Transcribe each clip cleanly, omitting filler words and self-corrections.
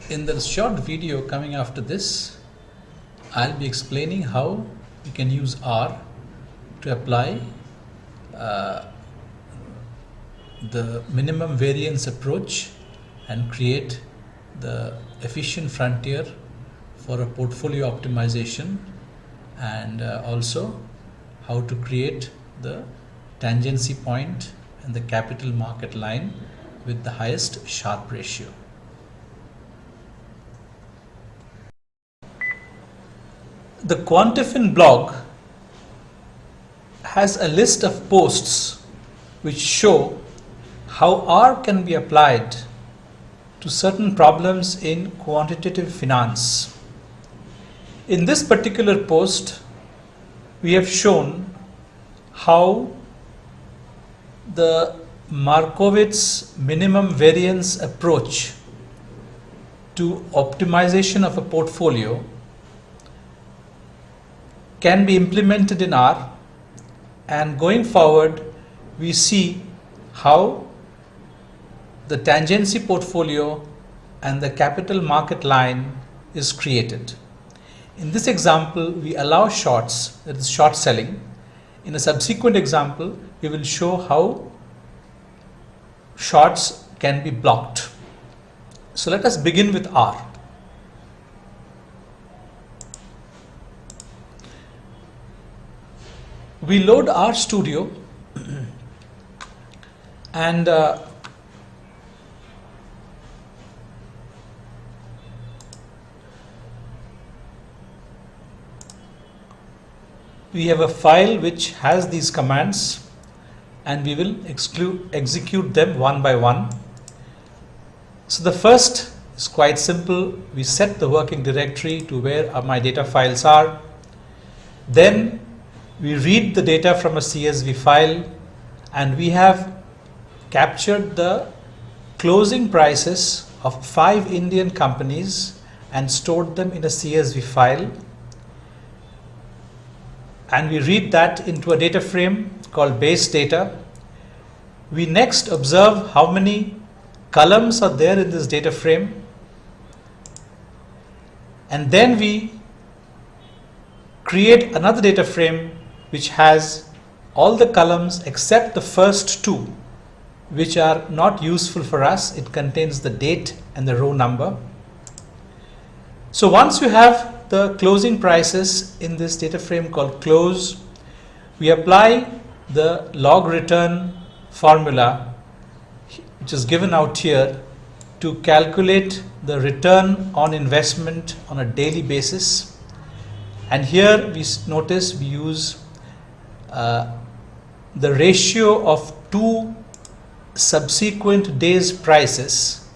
In the short video coming after this, I'll be explaining how you can use R to apply the minimum variance approach and create the efficient frontier for a portfolio optimization, and also how to create the tangency point and the capital market line with the highest Sharpe ratio. The Quantifin blog has a list of posts which show how R can be applied to certain problems in quantitative finance. In this particular post, we have shown how the Markowitz minimum variance approach to optimization of a portfolio can be implemented in R, and going forward we see how the tangency portfolio and the capital market line is created. In this example, we allow shorts, that is short selling. In a subsequent example, we will show how shorts can be blocked. So let us begin with R. We load R Studio and we have a file which has these commands, and we will execute them one by one. So the first is quite simple. We set the working directory to where my data files are. Then we read the data from a CSV file, and we have captured the closing prices of 5 Indian companies and stored them in a CSV file. And we read that into a data frame called base data. We next observe how many columns are there in this data frame, and then we create another data frame which has all the columns except the first 2, which are not useful for us. It contains the date and the row number. So once you have the closing prices in this data frame called close, we apply the log return formula, which is given out here, to calculate the return on investment on a daily basis. And here we notice we use the ratio of 2 subsequent days prices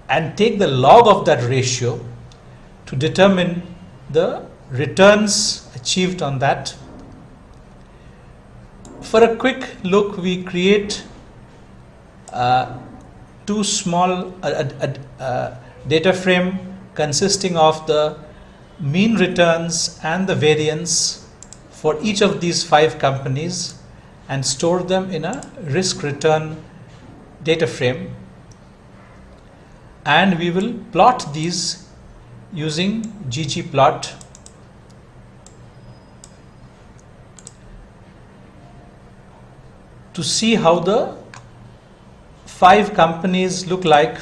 and take the log of that ratio to determine the returns achieved on that. For a quick look, we create 2 small data frame consisting of the mean returns and the variance for each of these 5 companies, and store them in a risk return data frame, and we will plot these using ggplot. To see how the 5 companies look like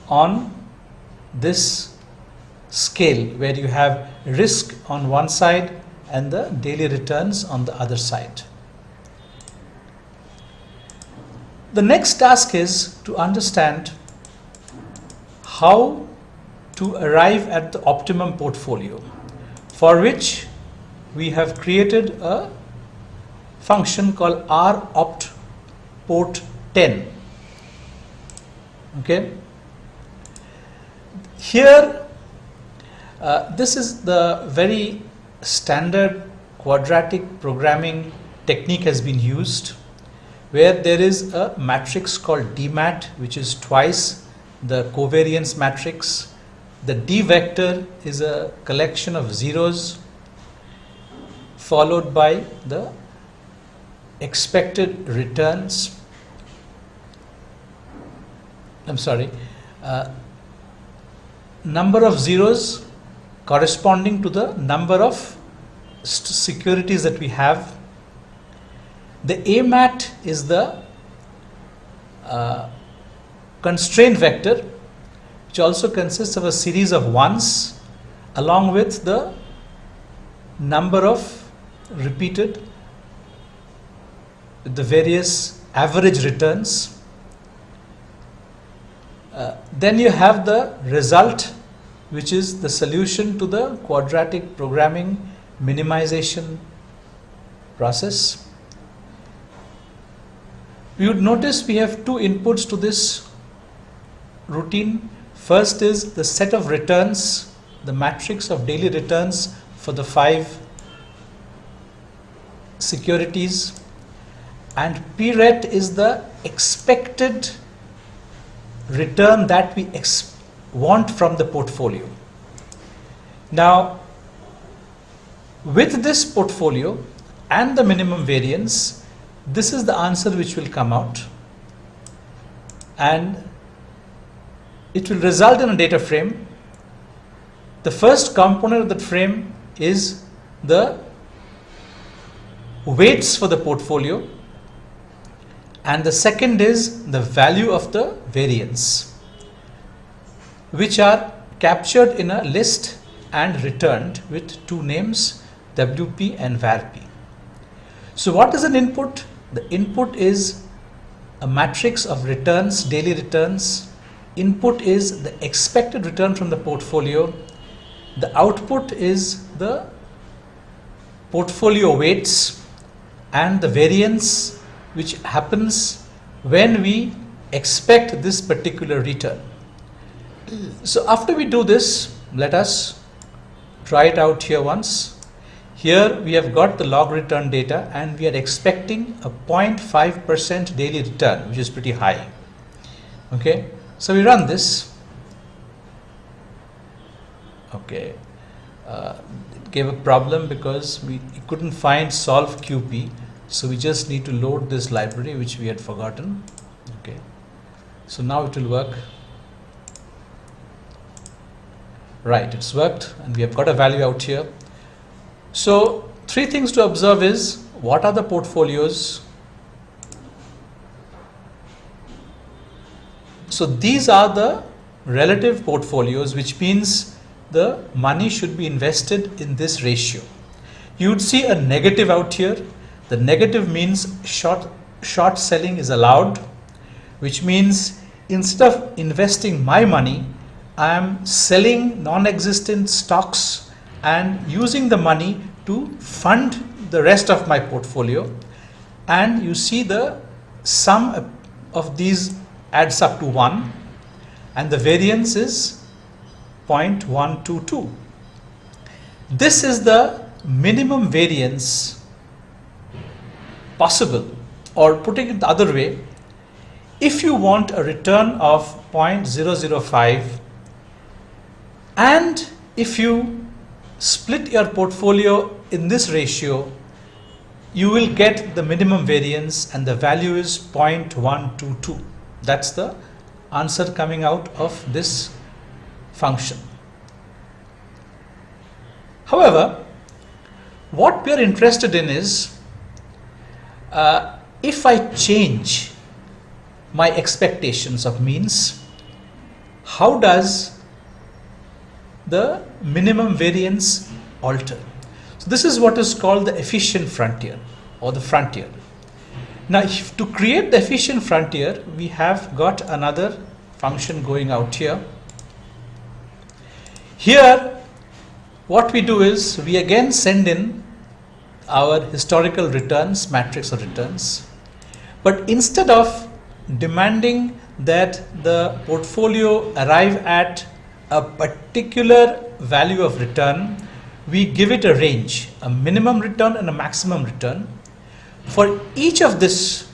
on this scale, where you have risk on one side and the daily returns on the other side. The next task is to understand how to arrive at the optimum portfolio, for which we have created a function called ROPT10. Okay. Here, this is the very standard quadratic programming technique has been used, where there is a matrix called DMAT, which is twice the covariance matrix. The D vector is a collection of zeros followed by the expected returns. number of zeros corresponding to the number of securities that we have. The AMAT is the constraint vector, which also consists of a series of ones along with the number of repeated the various average returns. Then you have the result, which is the solution to the quadratic programming minimization process. You would notice we have two inputs to this routine. First is the set of returns, the matrix of daily returns for the 5 securities, and PRET is the expected return that we want from the portfolio. Now, with this portfolio and the minimum variance, this is the answer which will come out, and it will result in a data frame. The first component of that frame is the weights for the portfolio, and the second is the value of the variance, which are captured in a list and returned with two names, WP and VARP. So what is an input? The input is a matrix of returns, daily returns. Input is the expected return from the portfolio. The output is the portfolio weights and the variance which happens when we expect this particular return. So after we do this, let us try it out here once. Here we have got the log return data and we are expecting a 0.5% daily return, which is pretty high. Okay, so we run this. Okay, it gave a problem because we couldn't find solve QP, so we just need to load this library which we had forgotten. Okay, so now it will work. Right, it's worked and we have got a value out here. So 3 things to observe is, what are the portfolios? So these are the relative portfolios, which means the money should be invested in this ratio. You would see a negative out here. The negative means short selling is allowed, which means instead of investing my money, I am selling non-existent stocks and using the money to fund the rest of my portfolio. And you see the sum of these adds up to 1 and the variance is 0.122. This is the minimum variance possible, or putting it the other way, if you want a return of 0.005 and if you split your portfolio in this ratio, you will get the minimum variance and the value is 0.122. That's the answer coming out of this function. However, what we are interested in is if I change my expectations of means, how does the minimum variance alter? So this is what is called the efficient frontier or the frontier. Now to create the efficient frontier, we have got another function going out here. Here what we do is we again send in our historical returns, matrix of returns, but instead of demanding that the portfolio arrive at a particular value of return, we give it a range, a minimum return and a maximum return. For each of this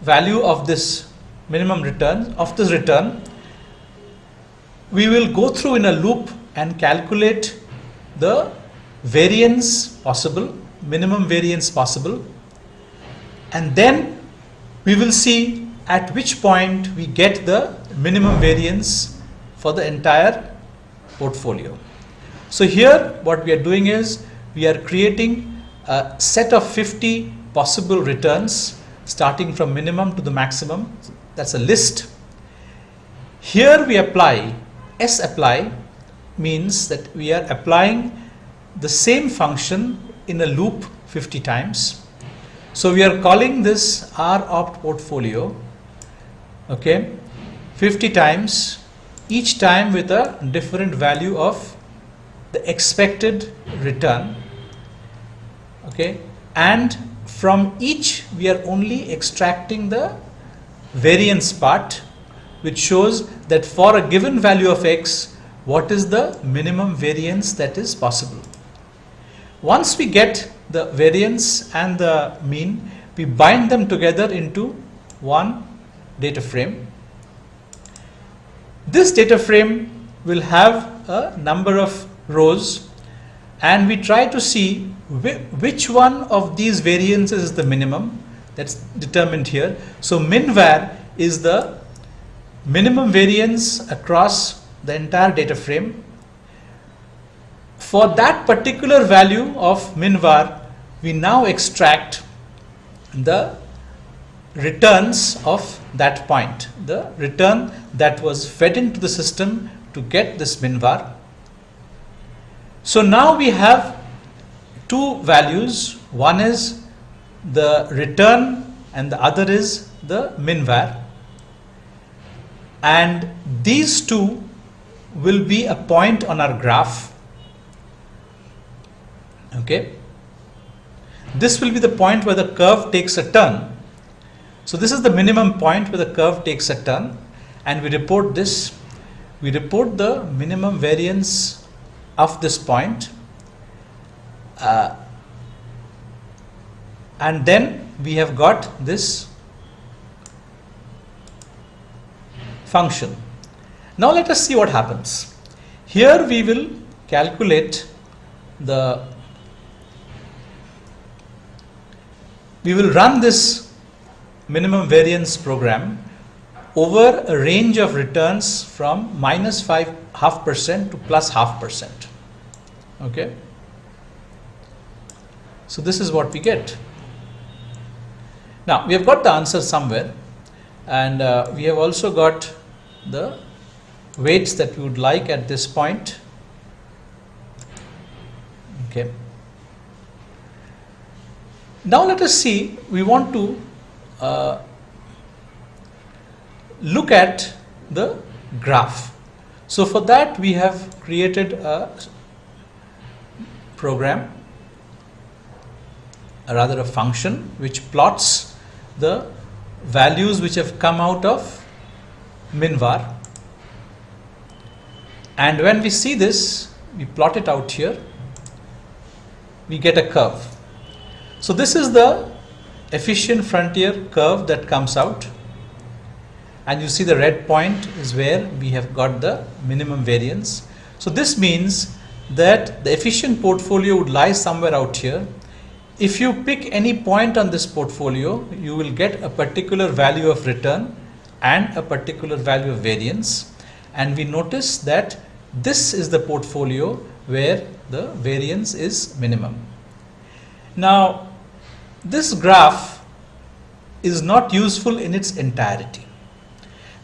value of this minimum return, of this return, we will go through in a loop and calculate the variance possible, minimum variance possible, and then we will see at which point we get the minimum variance for the entire portfolio. So here what we are doing is we are creating a set of 50 possible returns starting from minimum to the maximum. That's a list. Here we apply apply means that we are applying the same function in a loop 50 times. So we are calling this ropt portfolio, okay, 50 times, each time with a different value of the expected return, okay, and from each we are only extracting the variance part, which shows that for a given value of x, what is the minimum variance that is possible. Once we get the variance and the mean, we bind them together into one data frame. This data frame will have a number of rows, and we try to see which one of these variances is the minimum. That's determined here. So min_var is the minimum variance across the entire data frame. For that particular value of min_var, we now extract the returns of that point, the return that was fed into the system to get this min_var. So now we have two values. One is the return and the other is the min_var. And these two will be a point on our graph. Okay. This will be the point where the curve takes a turn. So this is the minimum point where the curve takes a turn, and we report this. We report the minimum variance of this point, and then we have got this function. Now let us see what happens. Here we will calculate we will run this minimum variance program over a range of returns from -0.5% to +0.5%. Okay. So this is what we get. Now we have got the answer somewhere, and we have also got the weights that we would like at this point. Okay. Now let us see, we want to look at the graph. So for that we have created a program, or rather a function, which plots the values which have come out of min_var. And when we see this, we plot it out here, we get a curve. So this is the efficient frontier curve that comes out, and you see the red point is where we have got the minimum variance. So this means that the efficient portfolio would lie somewhere out here. If you pick any point on this portfolio, you will get a particular value of return and a particular value of variance, and we notice that this is the portfolio where the variance is minimum. Now this graph is not useful in its entirety.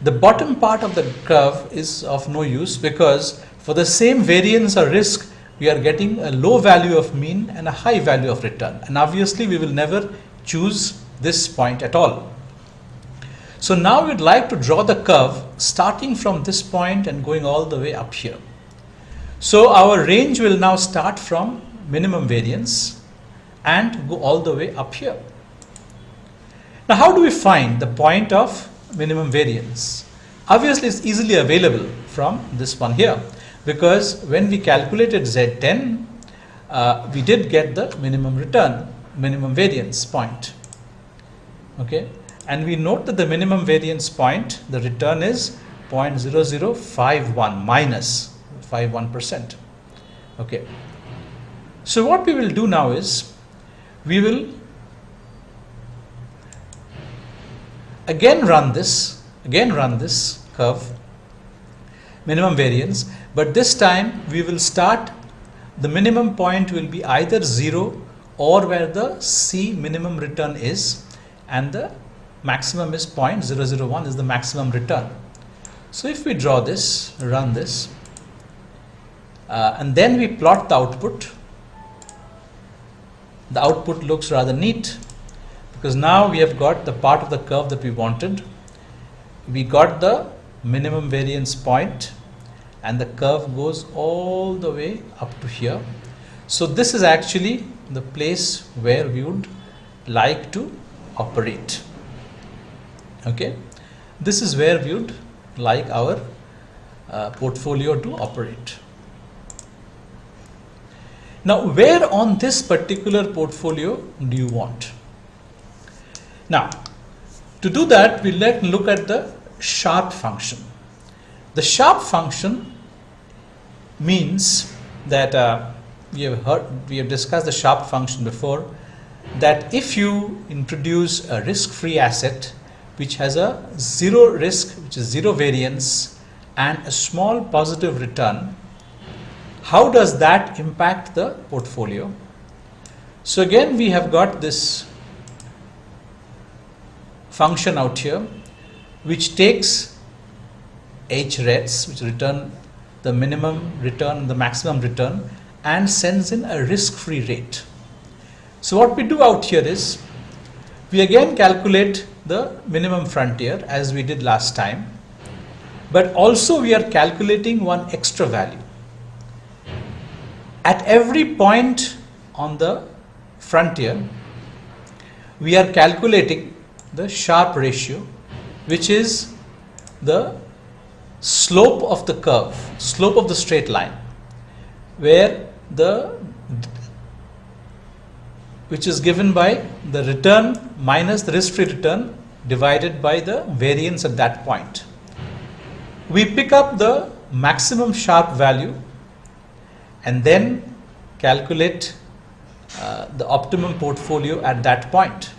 The bottom part of the curve is of no use, because for the same variance or risk we are getting a low value of mean and a high value of return, and obviously we will never choose this point at all. So now we'd like to draw the curve starting from this point and going all the way up here. So our range will now start from minimum variance and go all the way up here. Now how do we find the point of minimum variance? Obviously it's easily available from this one here, because when we calculated Z10, we did get the minimum return, minimum variance point. Okay, and we note that the minimum variance point, the return is 0.0051 minus 51%. Okay, so what we will do now is we will again run this curve, minimum variance, but this time we will start, the minimum point will be either 0 or where the C minimum return is, and the maximum is 0.001 is the maximum return. So if we draw this, run this, and then we plot the output looks rather neat, because now we have got the part of the curve that we wanted. We got the minimum variance point and the curve goes all the way up to here. So this is actually the place where we would like to operate. Okay, this is where we would like our portfolio to operate. Now, where on this particular portfolio do you want? Now, to do that, we'll look at the Sharpe function. The Sharpe function means that we have discussed the Sharpe function before, that if you introduce a risk-free asset which has a zero risk, which is zero variance, and a small positive return, how does that impact the portfolio? So again, we have got this function out here which takes H rates, which return the minimum return, the maximum return, and sends in a risk-free rate. So what we do out here is, we again calculate the minimum frontier as we did last time, but also we are calculating one extra value. At every point on the frontier, we are calculating the Sharpe ratio, which is the slope of the curve, slope of the straight line, which is given by the return minus the risk-free return divided by the variance at that point. We pick up the maximum Sharpe value and then calculate the optimum portfolio at that point.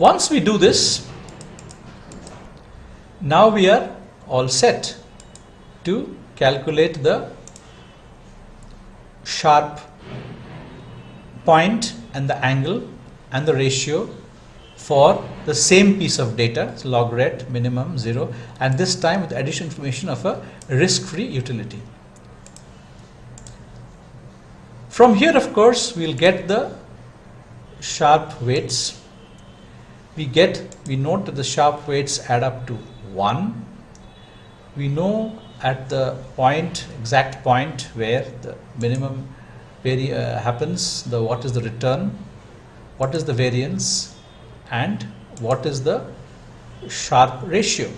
Once we do this, now we are all set to calculate the Sharpe point and the angle and the ratio for the same piece of data, log rate, minimum, 0, and this time with additional information of a risk-free utility. From here, of course, we'll get the Sharpe weights. We note that the Sharpe weights add up to 1. We know at the exact point where the minimum happens, what is the return, what is the variance, and what is the Sharpe ratio.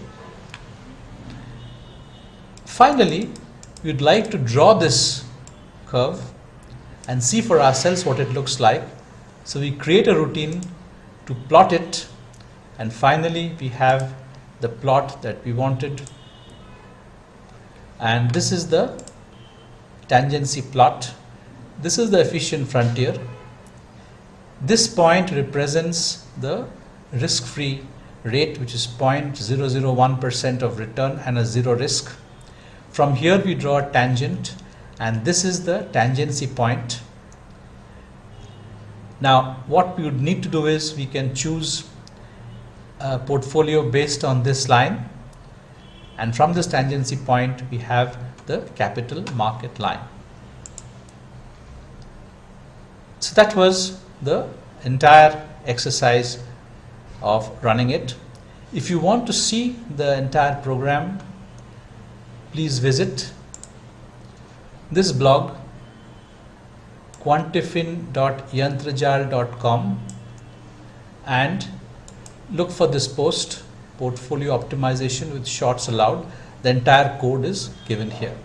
Finally, we'd like to draw this curve and see for ourselves what it looks like. So we create a routine to plot it, and finally we have the plot that we wanted, and this is the tangency plot. This is the efficient frontier. This point represents the risk-free rate, which is 0.001% of return and a zero risk. From here we draw a tangent, and this is the tangency point. Now what we would need to do is, we can choose a portfolio based on this line, and from this tangency point we have the capital market line. So that was the entire exercise of running it. If you want to see the entire program, please visit this blog, quantifin.yantrajal.com, and look for this post, portfolio optimization with shorts allowed. The entire code is given here.